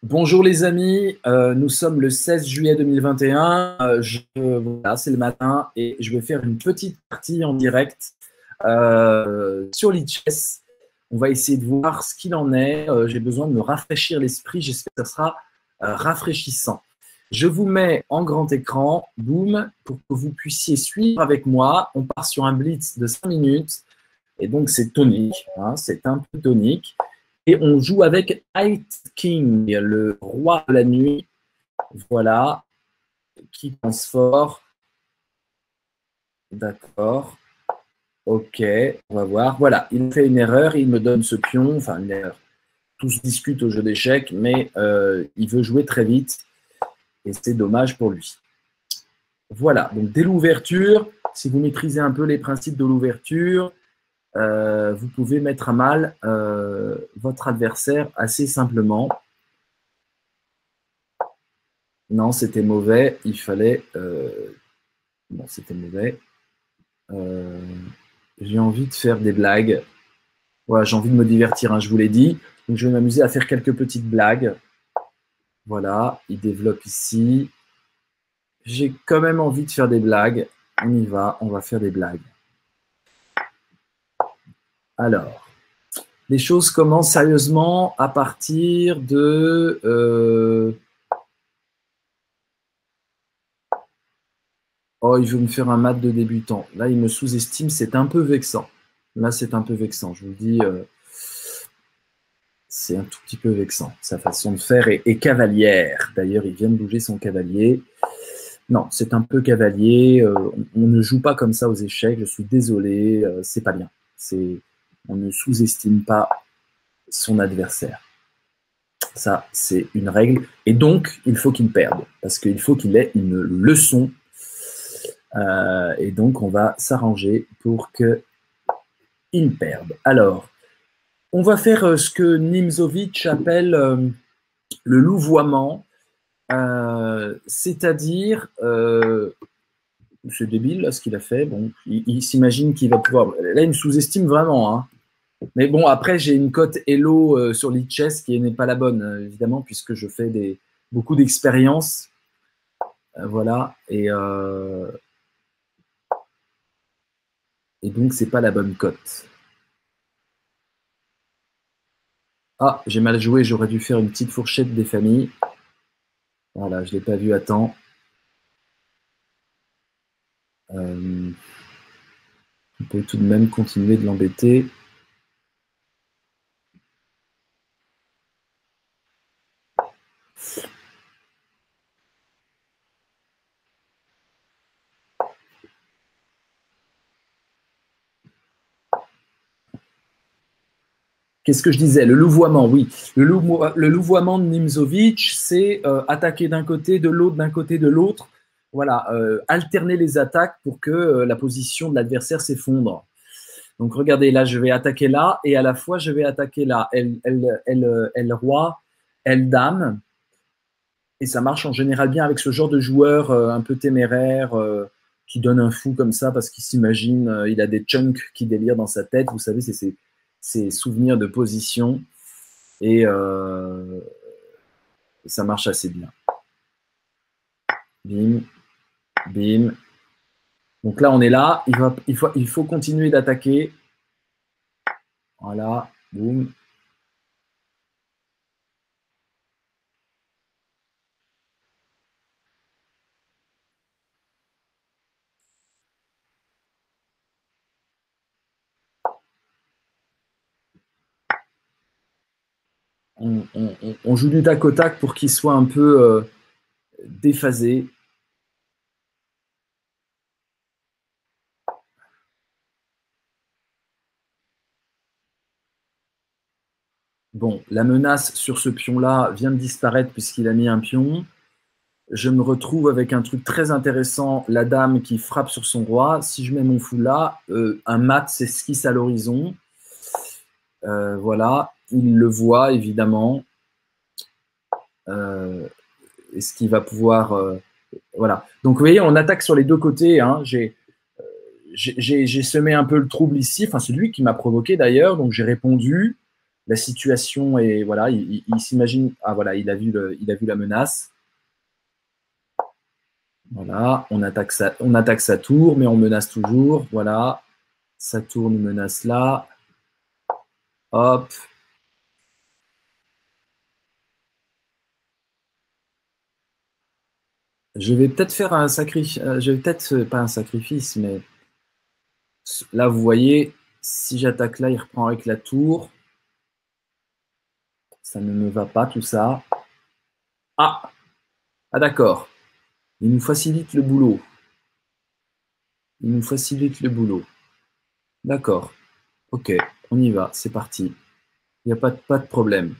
Bonjour les amis, nous sommes le 16 juillet 2021. Voilà, c'est le matin et je vais faire une petite partie en direct sur Lichess. On va essayer de voir ce qu'il en est. J'ai besoin de me rafraîchir l'esprit. J'espère que ça sera rafraîchissant. Je vous mets en grand écran, boum, pour que vous puissiez suivre avec moi. On part sur un blitz de 5 minutes et donc c'est tonique, hein, c'est un peu tonique. Et on joue avec Night King, le roi de la nuit. Voilà, qui pense fort. D'accord. Ok, on va voir. Voilà, il fait une erreur, il me donne ce pion. Enfin, une erreur. Tous discutent au jeu d'échecs, mais il veut jouer très vite. Et c'est dommage pour lui. Voilà, donc dès l'ouverture, si vous maîtrisez un peu les principes de l'ouverture, vous pouvez mettre à mal votre adversaire assez simplement. Non, c'était mauvais. Il fallait. Bon, c'était mauvais. J'ai envie de faire des blagues. Voilà, j'ai envie de me divertir, hein, je vous l'ai dit. Donc, je vais m'amuser à faire quelques petites blagues. Voilà, il développe ici. J'ai quand même envie de faire des blagues. On y va, on va faire des blagues. Alors, les choses commencent sérieusement à partir de. Oh, il veut me faire un mat de débutant. Là, il me sous-estime, c'est un peu vexant. Là, c'est un peu vexant. Je vous le dis, c'est un tout petit peu vexant. Sa façon de faire est cavalière. D'ailleurs, il vient de bouger son cavalier. Non, c'est un peu cavalier. On ne joue pas comme ça aux échecs. Je suis désolé, c'est pas bien. On ne sous-estime pas son adversaire. Ça, c'est une règle. Et donc, il faut qu'il perde, parce qu'il faut qu'il ait une leçon. Et donc, on va s'arranger pour qu'il perde. Alors, on va faire ce que Nimzowitsch appelle le louvoiement, c'est-à-dire, c'est débile là, ce qu'il a fait. Bon, il s'imagine qu'il va pouvoir. Là, il me sous-estime vraiment, hein. Mais bon, après, j'ai une cote Elo sur Lichess qui n'est pas la bonne, évidemment, puisque je fais beaucoup d'expériences. Voilà. Et donc, c'est pas la bonne cote. Ah, j'ai mal joué, j'aurais dû faire une petite fourchette des familles. Voilà, je ne l'ai pas vu à temps. On peut tout de même continuer de l'embêter. Qu'est-ce que je disais? Le louvoiement, oui. Le louvoiement de Nimzowitsch, c'est attaquer d'un côté, de l'autre, d'un côté, de l'autre. Voilà, alterner les attaques pour que la position de l'adversaire s'effondre. Donc regardez, là, je vais attaquer là et à la fois, je vais attaquer là. Elle roi, elle dame. Et ça marche en général bien avec ce genre de joueur un peu téméraire qui donne un fou comme ça parce qu'il s'imagine, il a des chunks qui délirent dans sa tête. Vous savez, c'est ces souvenirs de position. Et ça marche assez bien. Bim, bim. Donc là, on est là. Il faut continuer d'attaquer. Voilà, boum. On joue du tac au tac pour qu'il soit un peu déphasé. Bon, la menace sur ce pion-là vient de disparaître puisqu'il a mis un pion. Je me retrouve avec un truc très intéressant, la dame qui frappe sur son roi. Si je mets mon fou là, un mat s'esquisse à l'horizon. Voilà, il le voit évidemment. Est-ce qu'il va pouvoir... voilà. Donc vous voyez, on attaque sur les deux côtés. Hein. J'ai semé un peu le trouble ici. Enfin, c'est lui qui m'a provoqué d'ailleurs, donc j'ai répondu. La situation est, voilà, il s'imagine, ah voilà, il a vu la menace. Voilà, on attaque sa tour, mais on menace toujours. Voilà, sa tour nous menace là. Hop. Je vais peut-être faire un sacrifice. Je vais peut-être pas un sacrifice, mais là, vous voyez, si j'attaque là, il reprend avec la tour. Ça ne me va pas tout ça. Ah, ah d'accord. Il nous facilite le boulot. Il nous facilite le boulot. D'accord. Ok, on y va. C'est parti. Il n'y a pas de problème.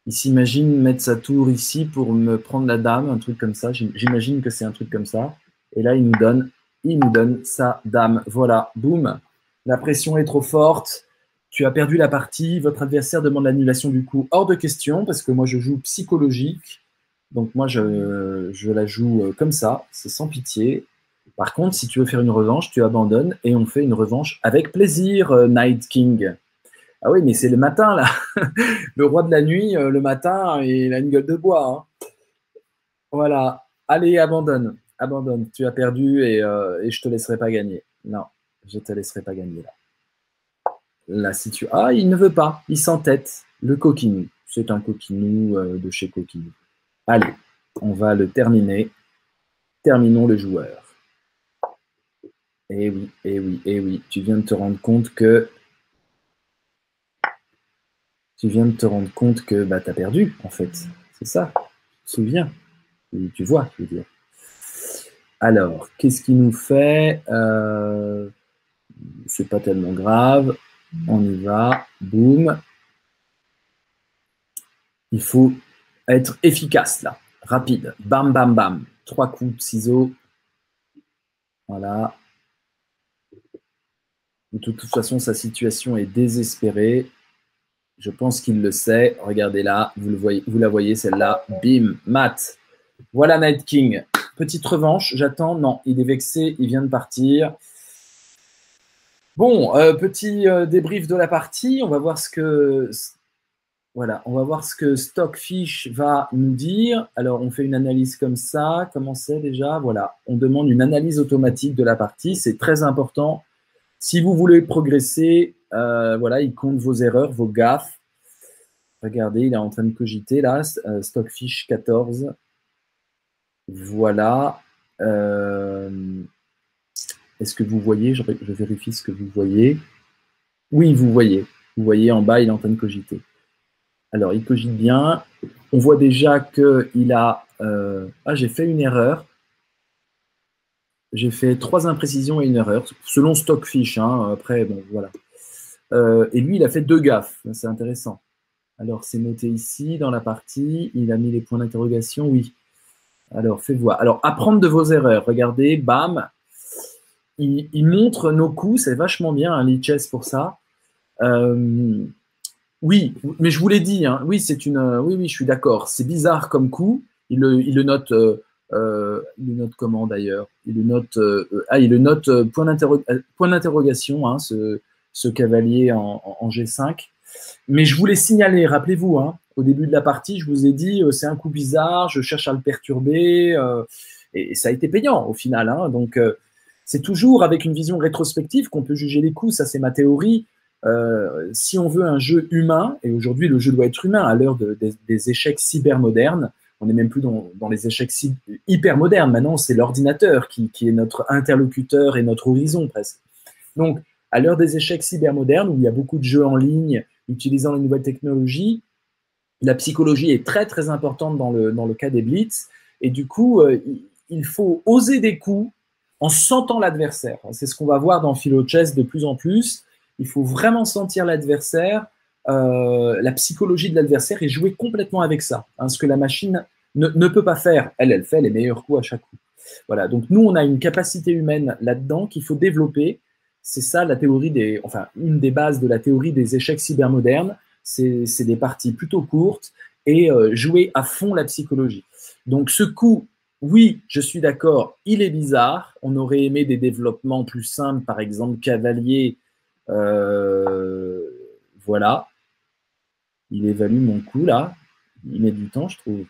Il s'imagine mettre sa tour ici pour me prendre la dame, un truc comme ça. J'imagine que c'est un truc comme ça. Et là, il nous donne sa dame. Voilà, boum. La pression est trop forte. Tu as perdu la partie. Votre adversaire demande l'annulation du coup. Hors de question, parce que moi, je joue psychologique. Donc moi, je la joue comme ça. C'est sans pitié. Par contre, si tu veux faire une revanche, tu abandonnes et on fait une revanche avec plaisir, Night King. Ah oui, mais c'est le matin, là. Le roi de la nuit, le matin, il a une gueule de bois, hein. Voilà. Allez, abandonne. Abandonne. Tu as perdu et je te laisserai pas gagner. Non, je te laisserai pas gagner là. Là, si tu... Ah, il ne veut pas. Il s'entête. Le coquinou. C'est un coquinou de chez Coquinou. Allez, on va le terminer. Terminons le joueur. Eh oui, eh oui, eh oui. Tu viens de te rendre compte que... Tu viens de te rendre compte que bah, tu as perdu, en fait. C'est ça. Tu te souviens. Tu vois, je veux dire. Alors, qu'est-ce qu'il nous fait c'est pas tellement grave. On y va. Boum. Il faut être efficace, là. Rapide. Bam, bam, bam. 3 coups de ciseaux. Voilà. De toute façon, sa situation est désespérée. Je pense qu'il le sait. Regardez là. Vous la voyez, celle-là. Bim. Mat. Voilà Night King. Petite revanche. J'attends. Non, il est vexé. Il vient de partir. Bon, petit débrief de la partie. On va voir ce que voilà, on va voir ce que Stockfish va nous dire. Alors, on fait une analyse comme ça. Comment c'est déjà? Voilà, on demande une analyse automatique de la partie. C'est très important. Si vous voulez progresser, voilà, il compte vos erreurs, vos gaffes. Regardez, il est en train de cogiter là. Stockfish 14. Voilà. Est-ce que vous voyez? Je vérifie ce que vous voyez. Oui, vous voyez. Vous voyez en bas, il est en train de cogiter. Alors, il cogite bien. On voit déjà qu'il a... Ah, j'ai fait une erreur. J'ai fait 3 imprécisions et une erreur, selon Stockfish. Hein. Après, bon, voilà. Et lui, il a fait 2 gaffes. C'est intéressant. Alors, c'est noté ici, dans la partie. Il a mis les points d'interrogation, oui. Alors, fais voir. Alors, apprendre de vos erreurs. Regardez, bam. Il montre nos coups. C'est vachement bien, un lichess pour ça. Oui, mais je vous l'ai dit, hein. Oui, oui, je suis d'accord. C'est bizarre comme coup. Il le note, il le note comment d'ailleurs? Il le note point d'interrogation, hein, ce cavalier en G5. Mais je voulais signaler, rappelez-vous, hein, au début de la partie, je vous ai dit, c'est un coup bizarre, je cherche à le perturber, et ça a été payant au final, hein. Donc, c'est toujours avec une vision rétrospective qu'on peut juger les coups. Ça, c'est ma théorie. Si on veut un jeu humain, et aujourd'hui le jeu doit être humain à l'heure des échecs cybermodernes, on n'est même plus dans les échecs hyper modernes, maintenant c'est l'ordinateur qui est notre interlocuteur et notre horizon presque. Donc à l'heure des échecs cybermodernes, où il y a beaucoup de jeux en ligne utilisant les nouvelles technologies, la psychologie est très très importante dans le cas des blitz, et du coup il faut oser des coups en sentant l'adversaire. C'est ce qu'on va voir dans Philo Chess de plus en plus. Il faut vraiment sentir l'adversaire, la psychologie de l'adversaire et jouer complètement avec ça. Hein, ce que la machine ne peut pas faire. Elle fait les meilleurs coups à chaque coup. Voilà. Donc nous, on a une capacité humaine là-dedans qu'il faut développer. C'est ça la théorie une des bases de la théorie des échecs cybermodernes. C'est des parties plutôt courtes et jouer à fond la psychologie. Donc ce coup, oui, je suis d'accord, il est bizarre. On aurait aimé des développements plus simples, par exemple cavalier. Voilà. il évalue mon coup là. Il met du temps, je trouve.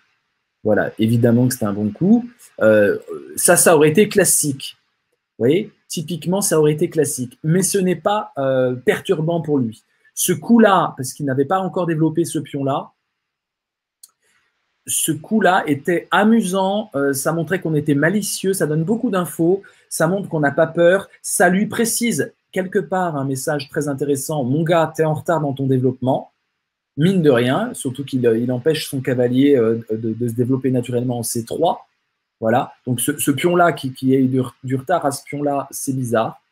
Voilà, évidemment que c'était un bon coup. Ça aurait été classique. Vous voyez, typiquement, ça aurait été classique. Mais ce n'est pas perturbant pour lui. Ce coup-là, parce qu'il n'avait pas encore développé ce pion-là, ce coup-là était amusant, ça montrait qu'on était malicieux, ça donne beaucoup d'infos, ça montre qu'on n'a pas peur, ça lui précise quelque part un message très intéressant. Mon gars, tu es en retard dans ton développement, mine de rien, surtout qu'il empêche son cavalier de se développer naturellement en C3. Voilà, donc ce pion-là qui a eu du retard à ce pion-là, c'est bizarre.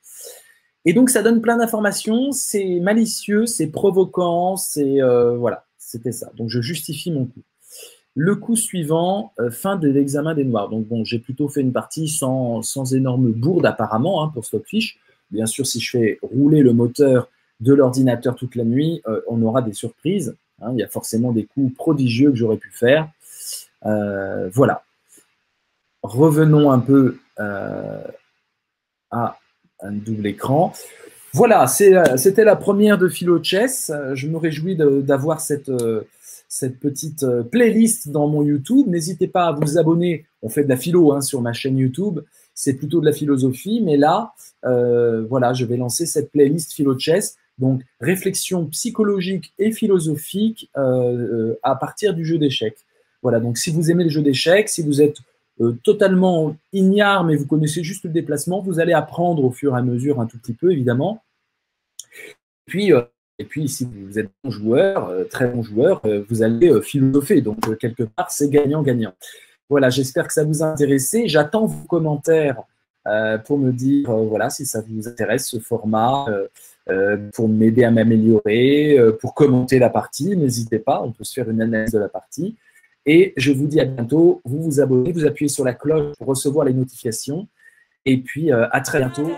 Et donc ça donne plein d'informations, c'est malicieux, c'est provoquant, c'est voilà, c'était ça. Donc je justifie mon coup. Le coup suivant, fin de l'examen des noirs. Donc bon, j'ai plutôt fait une partie sans énorme bourde apparemment pour Stockfish. Bien sûr, si je fais rouler le moteur de l'ordinateur toute la nuit, on aura des surprises. Il y a forcément des coups prodigieux que j'aurais pu faire. Voilà. Revenons un peu à un double écran. Voilà, c'était la première de Philo Chess. Je me réjouis d'avoir cette petite playlist dans mon YouTube. N'hésitez pas à vous abonner. On fait de la philo sur ma chaîne YouTube. C'est plutôt de la philosophie, mais là, voilà, je vais lancer cette playlist Philo Chess. Donc, réflexion psychologique et philosophique à partir du jeu d'échecs. Voilà, donc si vous aimez le jeu d'échecs, si vous êtes totalement ignare, mais vous connaissez juste le déplacement, vous allez apprendre au fur et à mesure un tout petit peu, évidemment. Et puis si vous êtes bon joueur, très bon joueur, vous allez philosopher. Donc, quelque part, c'est gagnant-gagnant. Voilà, j'espère que ça vous a intéressé. J'attends vos commentaires pour me dire voilà, si ça vous intéresse, ce format, pour m'aider à m'améliorer, pour commenter la partie. N'hésitez pas, on peut se faire une analyse de la partie. Et je vous dis à bientôt. Vous vous abonnez, vous appuyez sur la cloche pour recevoir les notifications. Et puis, à très bientôt.